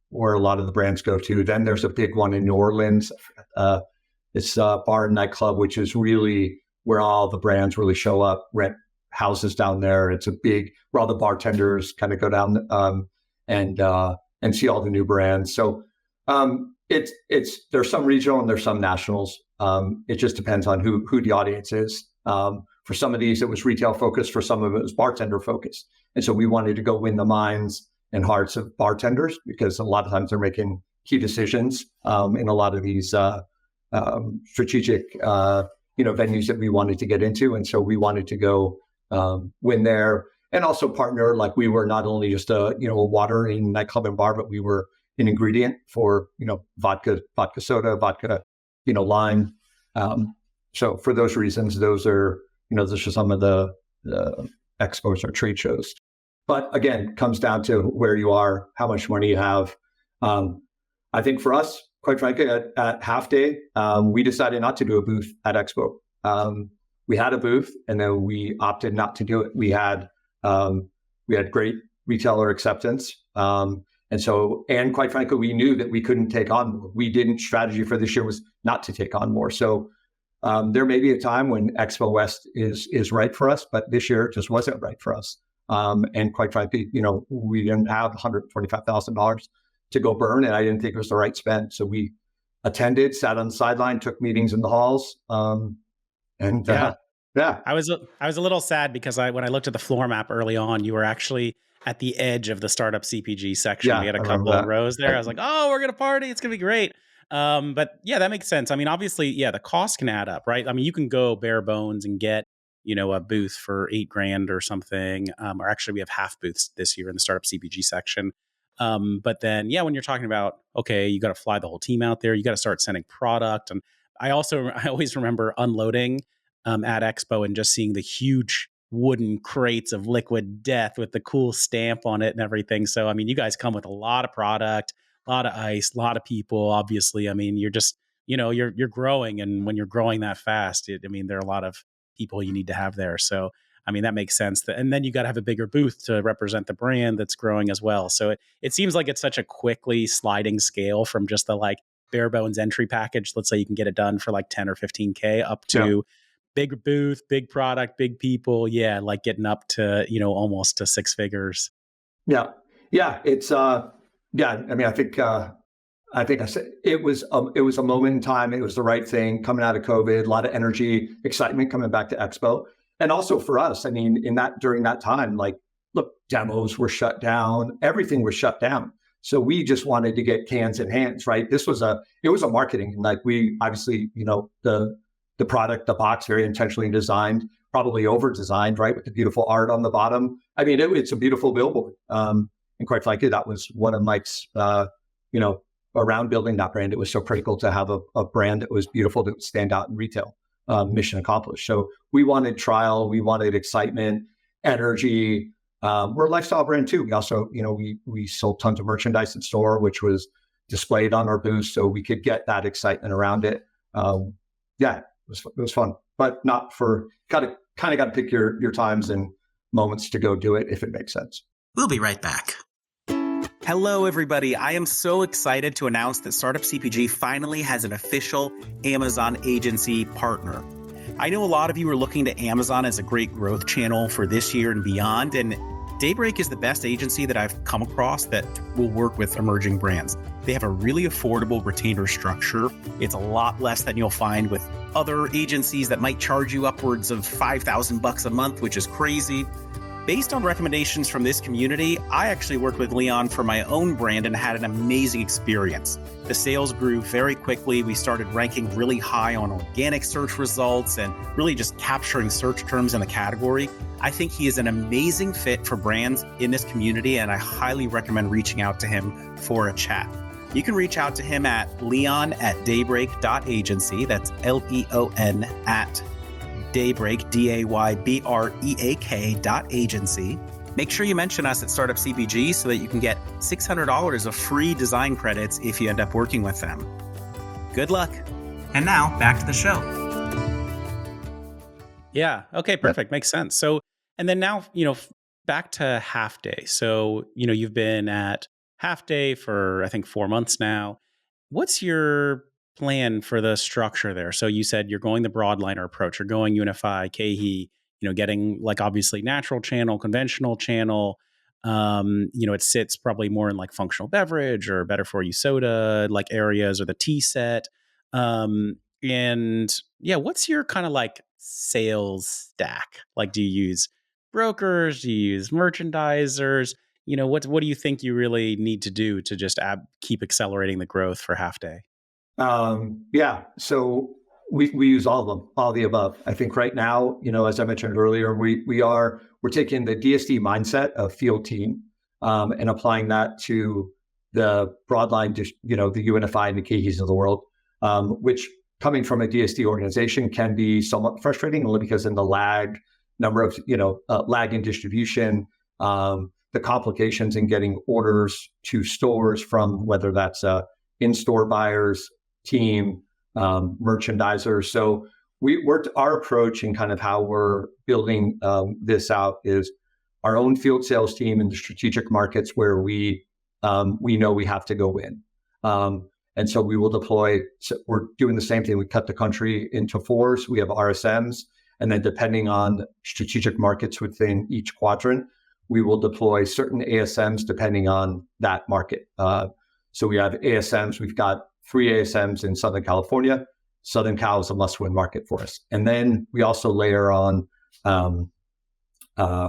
where a lot of the brands go to. Then there's a big one in New Orleans. It's a bar and nightclub, which is really where all the brands really show up, rent houses down there. It's a big, where all the bartenders kind of go down and see all the new brands. So there's some regional and there's some nationals. It just depends on who the audience is. For some of these, it was retail focused. For some of it was bartender focused. And so we wanted to go win the minds and hearts of bartenders, because a lot of times they're making key decisions in a lot of these strategic venues that we wanted to get into. And so we wanted to go win there and also partner. Like, we were not only just a water in nightclub and bar, but we were an ingredient for vodka soda, vodka lime. So for those reasons, those are some of the expos or trade shows. But again, it comes down to where you are, how much money you have. I think for us, quite frankly, at Halfday, we decided not to do a booth at Expo. We had a booth, and then we opted not to do it. We had great retailer acceptance. And quite frankly, we knew that we couldn't take on more. Strategy for this year was not to take on more. So there may be a time when Expo West is right for us, but this year it just wasn't right for us. And quite frankly, we didn't have $125,000 to go burn, and I didn't think it was the right spend. So we attended, sat on the sideline, took meetings in the halls. Yeah. I was a little sad because when I looked at the floor map early on, you were actually at the edge of the Startup CPG section. Yeah, we had a couple of rows there. I was like, oh, we're going to party. It's going to be great. But yeah, that makes sense. I mean, obviously, the cost can add up, right? I mean, you can go bare bones and get, a booth for $8,000 or something. Or actually we have half booths this year in the Startup CPG section. But then, when you're talking about, okay, you got to fly the whole team out there, you got to start sending product. And I always remember unloading at Expo and just seeing the huge wooden crates of liquid death with the cool stamp on it and everything. So, I mean, you guys come with a lot of product, a lot of ice, a lot of people, obviously. I mean, you're just, you're growing. And when you're growing that fast, there are a lot of people you need to have there. So, I mean, that makes sense. And then you got to have a bigger booth to represent the brand that's growing as well. So it seems like it's such a quickly sliding scale from just the bare bones entry package. Let's say you can get it done for 10 or 15K up to big booth, big product, big people. Yeah. Like getting up to, almost to six figures. Yeah. Yeah. It's, I mean, I think I said it was a moment in time. It was the right thing coming out of COVID, a lot of energy, excitement coming back to Expo. And also for us, I mean, during that time, look, demos were shut down, everything was shut down. So we just wanted to get cans in hands, right? It was a marketing, we obviously, the product, the box, very intentionally designed, probably over designed, right? With the beautiful art on the bottom. I mean, it's a beautiful billboard. And quite frankly, that was one of Mike's, around building that brand. It was so critical to have a brand that was beautiful, that would stand out in retail. Mission accomplished. So we wanted trial, we wanted excitement, energy. We're a lifestyle brand too. We also, we sold tons of merchandise in store, which was displayed on our booth, so we could get that excitement around it. It was fun, but not for got to pick your times and moments to go do it if it makes sense. We'll be right back. Hello, everybody. I am so excited to announce that Startup CPG finally has an official Amazon agency partner. I know a lot of you are looking to Amazon as a great growth channel for this year and beyond, and Daybreak is the best agency that I've come across that will work with emerging brands. They have a really affordable retainer structure. It's a lot less than you'll find with other agencies that might charge you upwards of $5,000 a month, which is crazy. Based on recommendations from this community, I actually worked with Leon for my own brand and had an amazing experience. The sales grew very quickly. We started ranking really high on organic search results and really just capturing search terms in the category. I think he is an amazing fit for brands in this community, and I highly recommend reaching out to him for a chat. You can reach out to him at leon@daybreak.agency. That's LEON at daybreak, DAYBREAK.agency. Make sure you mention us at Startup CPG so that you can get $600 of free design credits if you end up working with them. Good luck. And now back to the show. Yeah. Okay, perfect. Makes sense. So, and then now, back to Halfday. So, you've been at Halfday for, I think, 4 months now. What's your plan for the structure there? So you said you're going the broadliner approach, you're going Unify, KeHE, getting like obviously natural channel, conventional channel. It sits probably more in like functional beverage or better for you soda like areas or the tea set. And yeah, what's your kind of like sales stack? Like, do you use brokers? Do you use merchandisers? What do you think you really need to do to just keep accelerating the growth for Halfday? So we use all of them, all of the above. I think right now, as I mentioned earlier, we're taking the DSD mindset of field team and applying that to the broadline, the Unify and the KeHEs of the world, which coming from a DSD organization can be somewhat frustrating only because in the lag in distribution, the complications in getting orders to stores from whether that's in-store buyers, team, merchandisers. So our approach and kind of how we're building this out is our own field sales team in the strategic markets where we know we have to go in. And so we will deploy, so we're doing the same thing. We cut the country into fours. We have RSMs. And then depending on strategic markets within each quadrant, we will deploy certain ASMs depending on that market. So we have ASMs. We've got 3 ASMs in Southern California. Southern Cal is a must-win market for us. And then we also layer on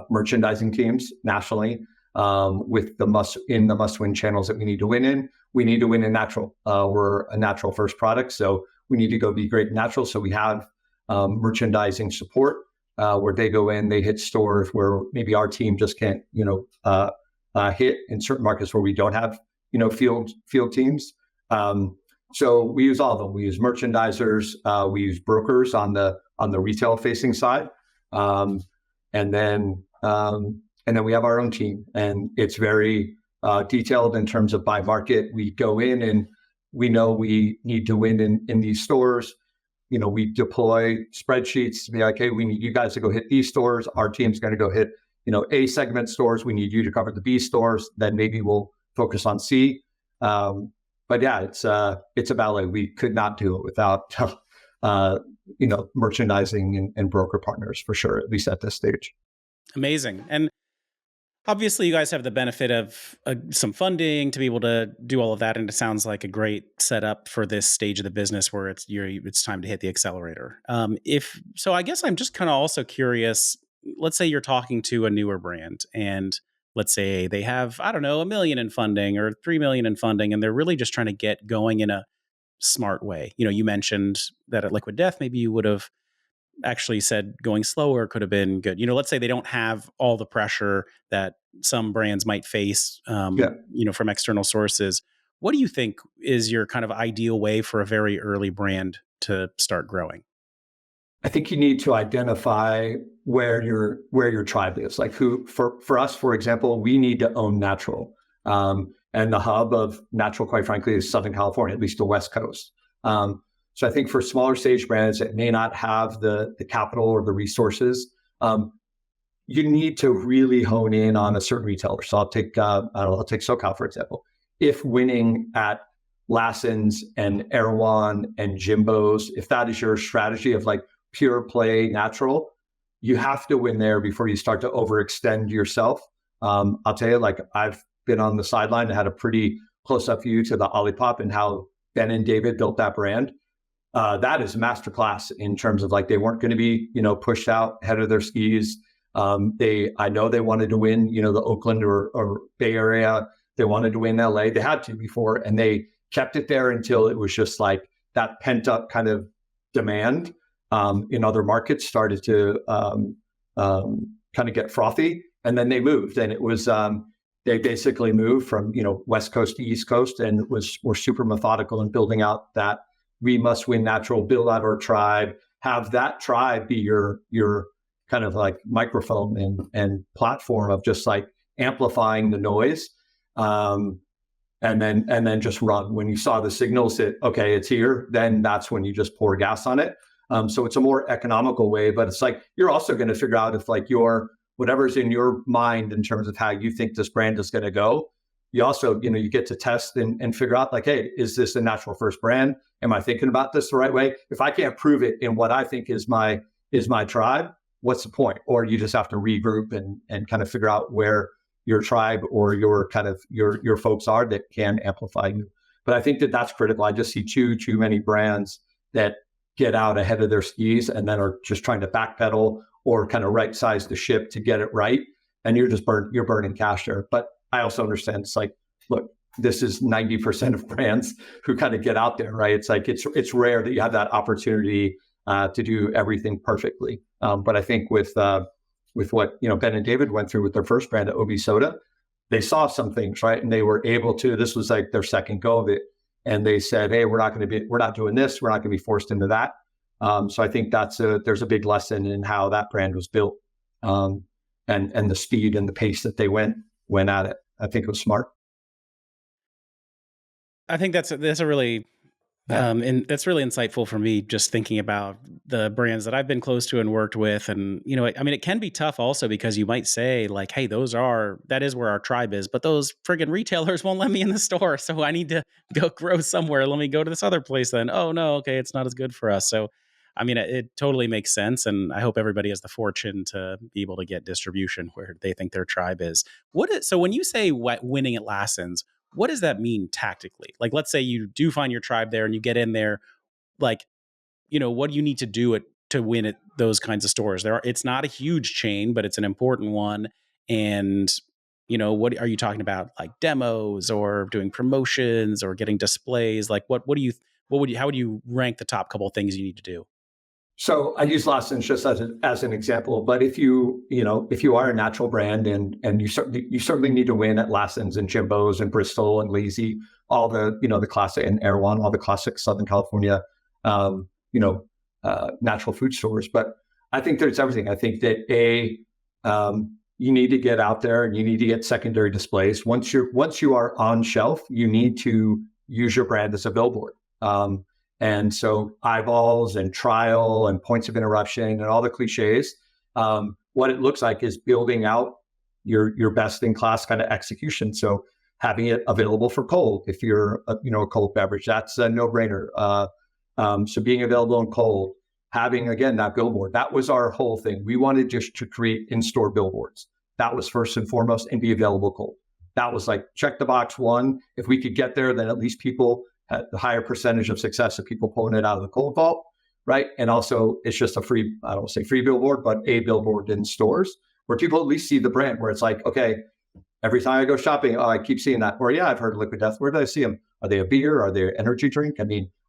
merchandising teams nationally with the must-win channels that we need to win in. We need to win in natural. We're a natural first product, so we need to go be great in natural. So we have merchandising support where they go in, they hit stores where maybe our team just can't, hit in certain markets where we don't have, field teams. So we use all of them. We use merchandisers, we use brokers on the retail facing side, and then we have our own team, and it's very detailed in terms of by market. We go in and we know we need to win in these stores. We deploy spreadsheets to be like, hey, we need you guys to go hit these stores. Our team's going to go hit, A segment stores. We need you to cover the B stores. Then maybe we'll focus on C. But yeah, it's a ballet. We could not do it without, merchandising and broker partners for sure, at least at this stage. Amazing. And obviously you guys have the benefit of some funding to be able to do all of that. And it sounds like a great setup for this stage of the business where it's time to hit the accelerator. So I guess I'm just kind of also curious, let's say you're talking to a newer brand and let's say they have, I don't know, $1 million in funding or $3 million in funding, and they're really just trying to get going in a smart way. You mentioned that at Liquid Death, maybe you would have actually said going slower could have been good. Let's say they don't have all the pressure that some brands might face, from external sources. What do you think is your kind of ideal way for a very early brand to start growing? I think you need to identify where your tribe is. Like for us, for example, we need to own natural. And the hub of natural, quite frankly, is Southern California, at least the West Coast. So I think for smaller stage brands that may not have the capital or the resources, you need to really hone in on a certain retailer. So I'll take SoCal, for example. If winning at Lassen's and Erewhon and Jimbo's, if that is your strategy of like pure play natural, you have to win there before you start to overextend yourself. I'll tell you, like I've been on the sideline and had a pretty close-up view to the Olipop and how Ben and David built that brand. That is a masterclass in terms of like they weren't going to be, pushed out ahead of their skis. I know they wanted to win, the Oakland or Bay Area. They wanted to win LA. They had to before, and they kept it there until it was just like that pent up kind of demand in other markets started to kind of get frothy, and then they moved. And it was they basically moved from, West Coast to East Coast and were super methodical in building out that we must win natural, build out our tribe, have that tribe be your kind of like microphone and platform of just like amplifying the noise. And then just run. When you saw the signals that, okay, it's here, then that's when you just pour gas on it. So it's a more economical way, but it's like, you're also going to figure out if like whatever's in your mind in terms of how you think this brand is going to go, you also, you get to test and figure out like, hey, is this a natural first brand? Am I thinking about this the right way? If I can't prove it in what I think is my tribe, what's the point? Or you just have to regroup and kind of figure out where your tribe or your kind of your folks are that can amplify you. But I think that's critical. I just see too many brands that get out ahead of their skis and then are just trying to backpedal or kind of right size the ship to get it right. And you're burning cash there. But I also understand it's like, look, this is 90% of brands who kind of get out there, right? It's like, it's rare that you have that opportunity to do everything perfectly. But I think with what, Ben and David went through with their first brand at OB Soda, they saw some things, right? And they were able to, this was like their second go of it. And they said, hey, we're not doing this. We're not going to be forced into that. So I think there's a big lesson in how that brand was built, and the speed and the pace that they went at it. I think it was smart. I think that's a really, and that's really insightful for me, just thinking about the brands that I've been close to and worked with. And, it can be tough also because you might say like, hey, that is where our tribe is, but those friggin' retailers won't let me in the store. So I need to go grow somewhere. Let me go to this other place then. Oh no, okay, it's not as good for us. So, it totally makes sense. And I hope everybody has the fortune to be able to get distribution where they think their tribe is. So when you say winning at Lassen's, what does that mean tactically? Like, let's say you do find your tribe there and you get in there, like, what do you need to do to win at those kinds of stores? It's not a huge chain, but it's an important one. And, what are you talking about? Like demos or doing promotions or getting displays? Like how would you rank the top couple of things you need to do? So I use Lassen's just as an example, but if you are a natural brand and you certainly need to win at Lassen's and Jimbo's and Bristol and Lazy, all the the classic, and Erewhon, all the classic Southern California natural food stores. But I think there's everything. I think that you need to get out there and you need to get secondary displays. Once you are on shelf, you need to use your brand as a billboard. And so eyeballs and trial and points of interruption and all the cliches, what it looks like is building out your best in class kind of execution. So having it available for cold, if you're a cold beverage, that's a no brainer. So being available in cold, having again that billboard, that was our whole thing. We wanted just to create in-store billboards. That was first and foremost, and be available cold. That was like check the box one. If we could get there, then at least people had the higher percentage of success of people pulling it out of the cold vault, right? And also it's just a free, I don't say free billboard, but a billboard in stores where people at least see the brand, where it's like, okay, every time I go shopping, I keep seeing that. Or yeah, I've heard of Liquid Death. Where did I see them? Are they a beer? Are they an energy drink?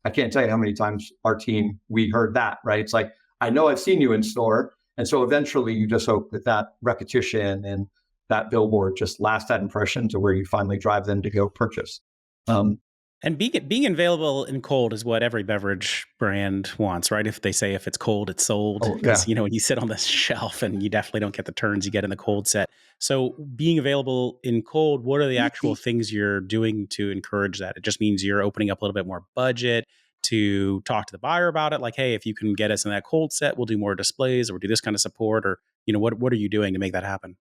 I can't tell you how many times our team, we heard that, right? It's like, I know I've seen you in store. And so eventually you just hope that repetition and that billboard just lasts that impression to where you finally drive them to go purchase. And being available in cold is what every beverage brand wants, right? If they say if it's cold, it's sold. Because, when you sit on the shelf and you definitely don't get the turns you get in the cold set. So being available in cold, what are the actual things you're doing to encourage that? It just means you're opening up a little bit more budget to talk to the buyer about it. Like, hey, if you can get us in that cold set, we'll do more displays or we'll do this kind of support, or, what are you doing to make that happen?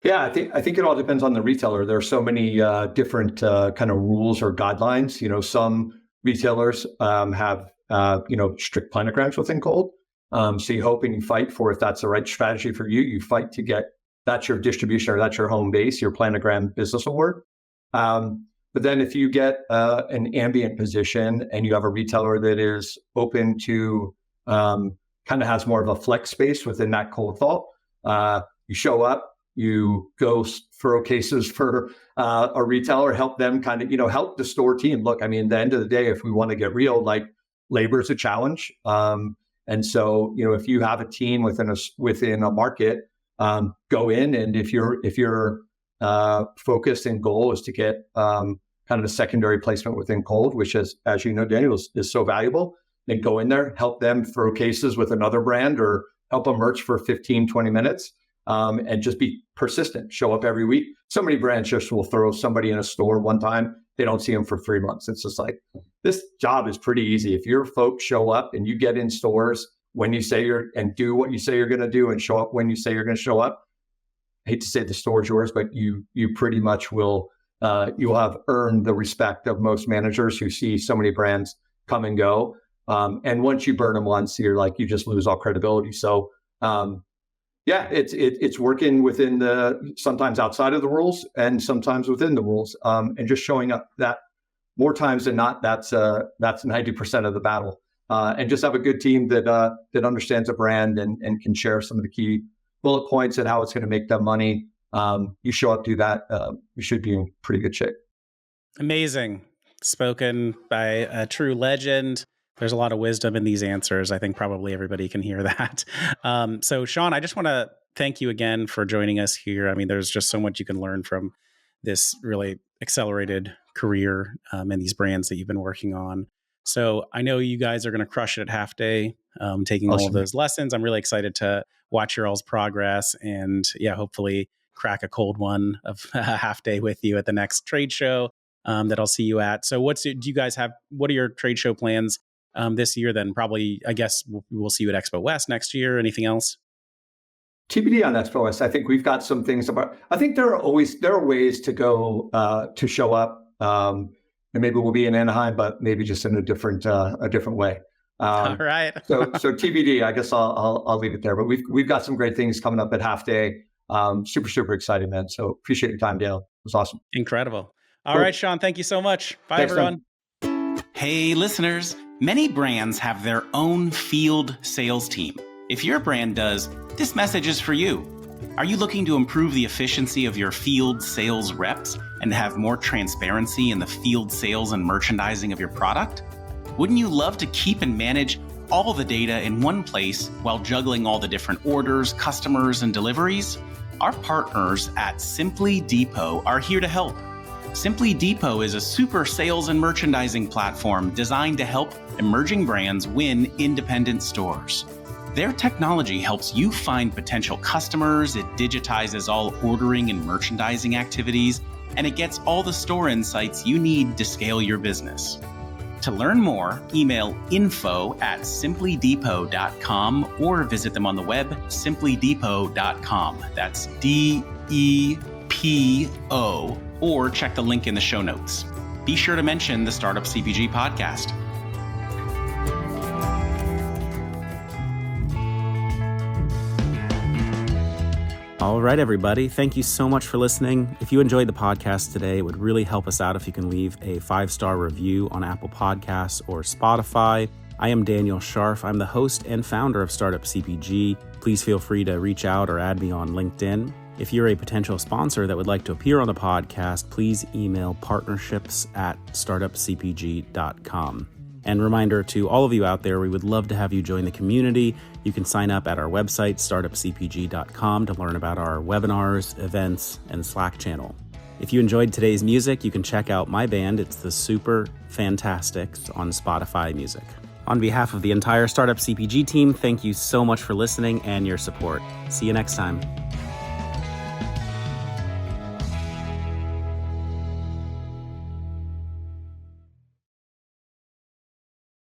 Yeah, I think it all depends on the retailer. There are so many different kind of rules or guidelines. Some retailers have strict planograms within cold. So you hope and you fight for, if that's the right strategy for you, you fight to get, that's your distribution or that's your home base, your planogram business award. But then if you get an ambient position and you have a retailer that is open to kind of has more of a flex space within that cold vault, you show up. You go throw cases for a retailer, help them kind of, help the store team. Look, at the end of the day, if we want to get real, like labor is a challenge. And so, if you have a team within a market, go in, and if you're focus and goal is to get kind of a secondary placement within cold, which is, as you know, Daniel, is so valuable. Then go in there, help them throw cases with another brand or help them merch for 15, 20 minutes and just be persistent, show up every week. So many brands just will throw somebody in a store one time. They don't see them for 3 months. It's just like, this job is pretty easy. If your folks show up and you get in stores when you say and do what you say you're going to do and show up when you say you're going to show up, I hate to say the store's yours, but you pretty much will, you'll have earned the respect of most managers who see so many brands come and go. And once you burn them once, you're like, you just lose all credibility. So, it's working within sometimes outside of the rules and sometimes within the rules, and just showing up that more times than not, that's 90% of the battle. And just have a good team that understands a brand and can share some of the key bullet points and how it's going to make them money. You show up, do that, you should be in pretty good shape. Amazing. Spoken by a true legend. There's a lot of wisdom in these answers. I think probably everybody can hear that. So Sean, I just want to thank you again for joining us here. I mean, there's just so much you can learn from this really accelerated career and these brands that you've been working on. So I know you guys are going to crush it at Halfday, taking Awesome. all of those lessons. I'm really excited to watch your all's progress and hopefully crack a cold one of Halfday with you at the next trade show that I'll see you at. So what are your trade show plans this year then? Probably, I guess we'll see you at Expo West next year. Anything else? TBD on Expo West. I think we've got some things I think there are ways to go to show up. And maybe we'll be in Anaheim, but maybe just in a different way. All right. so TBD, I guess I'll leave it there. But we've got some great things coming up at Halfday. Super, super excited, man. So appreciate your time, Dale. It was awesome. Incredible. All right, Sean, thank you so much. Bye, Thanks, everyone. Tom. Hey, listeners. Many brands have their own field sales team. If your brand does, this message is for you. Are you looking to improve the efficiency of your field sales reps and have more transparency in the field sales and merchandising of your product? Wouldn't you love to keep and manage all the data in one place while juggling all the different orders, customers, and deliveries? Our partners at Simply Depot are here to help. Simply Depot is a super sales and merchandising platform designed to help emerging brands win independent stores. Their technology helps you find potential customers, it digitizes all ordering and merchandising activities, and it gets all the store insights you need to scale your business. To learn more, email info@simplydepot.com or visit them on the web, simplydepot.com. That's DEPO, or check the link in the show notes. Be sure to mention the Startup CPG Podcast. All right, everybody. Thank you so much for listening. If you enjoyed the podcast today, it would really help us out if you can leave a 5-star review on Apple Podcasts or Spotify. I am Daniel Scharff. I'm the host and founder of Startup CPG. Please feel free to reach out or add me on LinkedIn. If you're a potential sponsor that would like to appear on the podcast, please email partnerships@startupcpg.com. And reminder to all of you out there, we would love to have you join the community. You can sign up at our website, startupcpg.com, to learn about our webinars, events, and Slack channel. If you enjoyed today's music, you can check out my band. It's the Super Fantastics on Spotify Music. On behalf of the entire Startup CPG team, thank you so much for listening and your support. See you next time.